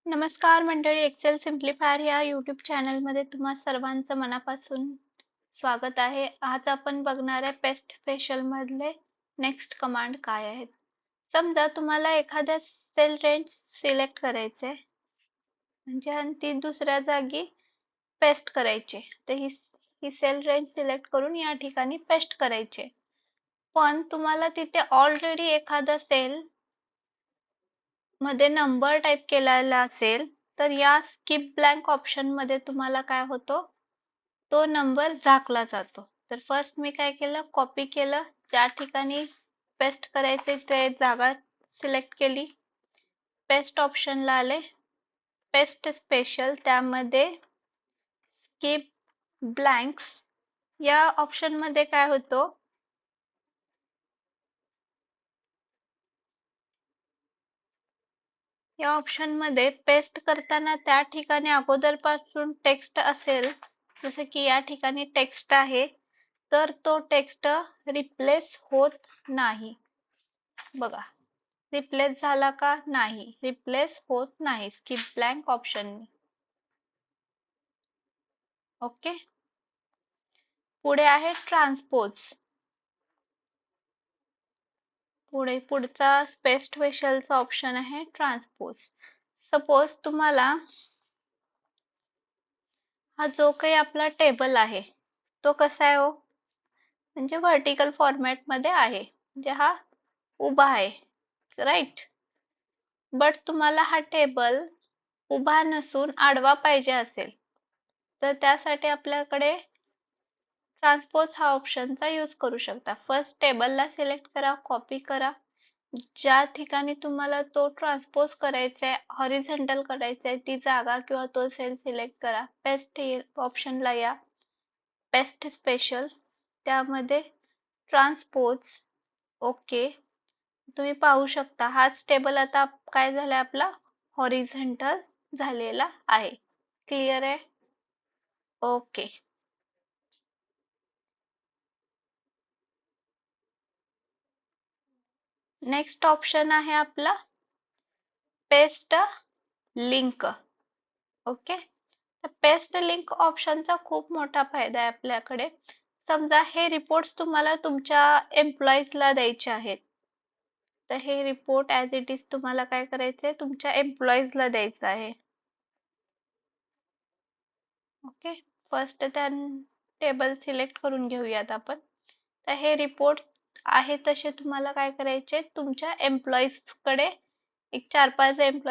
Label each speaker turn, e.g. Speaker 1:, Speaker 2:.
Speaker 1: नमस्कार मंडळी, एक्सेल सिम्प्लिफायर या यूट्यूब चॅनलमध्ये तुम्हा सर्वांचं मनापासून स्वागत आहे. आज आपण बघणार आहे पेस्ट स्पेशल मधले नेक्स्ट कमांड काय आहेत. समजा तुम्हाला एखाद्या सेल रेंज सिलेक्ट करायचे म्हणजे आणि ती दुसऱ्या जागी पेस्ट करायचे, तर ही सेल रेंज सिलेक्ट करून या ठिकाणी पेस्ट करायचे. पण तुम्हाला तिथे ऑलरेडी एखादा सेल मध्ये नंबर टाइप केलेला असेल तर या स्किप ब्लँक ऑप्शन मध्ये तुम्हाला काय होतो, तो नंबर झाकला जातो. तर फर्स्ट मी काय केलं, कॉपी केलं, ज्या ठिकाणी पेस्ट करायचे ते जागा सिलेक्ट केली, पेस्ट ऑप्शनला आले, पेस्ट स्पेशल, त्यामध्ये स्किप ब्लँक्स या ऑप्शन मध्ये काय होतो, या ऑप्शन मध्ये पेस्ट करताना त्या ठिकाणी अगोदरपासून टेक्स्ट असेल, जसे की या ठिकाणी टेक्स्ट आहे, तर तो टेक्स्ट रिप्लेस होत नाही. बघा, रिप्लेस झाला का? नाही, रिप्लेस होत नाही स्किप ब्लँक ऑप्शनने. ओके, पुढे आहे ट्रान्सपोज. पुढचा पेस्ट स्पेशलचा ऑप्शन आहे ट्रान्सपोज. सपोज तुम्हाला हा जो काही आपला टेबल आहे तो कसा आहे हो, म्हणजे व्हर्टिकल फॉर्मॅट मध्ये आहे, म्हणजे हा उभा आहे, राईट. बट तुम्हाला हा टेबल उभा नसून आडवा पाहिजे असेल, तर त्यासाठी आपल्याकडे ट्रान्सपोज हा ऑप्शनचा यूज करू शकता. फर्स्ट टेबलला सिलेक्ट करा, कॉपी करा, ज्या ठिकाणी तुम्हाला तो ट्रान्सपोज करायचा आहे, हॉरिझॉन्टल करायचा आहे, ती जागा किंवा तो सेल सिलेक्ट करा, पेस्ट ऑप्शनला या, पेस्ट स्पेशल, त्यामध्ये ट्रान्सपोज. ओके, तुम्ही पाहू शकता हाच टेबल आता काय झालाय, आपला हॉरिझॉन्टल झालेला आहे. क्लिअर आहे? ओके. नेक्स्ट ऑप्शन आहे आपला paste link. Okay, paste link ऑप्शनचा खूप मोठा फायदा आहे आपल्याकडे. समजा हे रिपोर्ट्स तुम्हाला तुमच्या एम्प्लॉईजला द्यायचे आहेत, तर हे रिपोर्ट ॲज इट इज तुम्हाला काय करायचंय, तुमच्या एम्प्लॉईजला द्यायचं आहे. ओके, फर्स्ट त्या टेबल सिलेक्ट करून घेऊयात आपण. तर हे रिपोर्ट आहे तसे तुम्हाला काय करायचे, तुमच्या एम्प्लॉईज कडे एक 4-5 एम्प्लॉई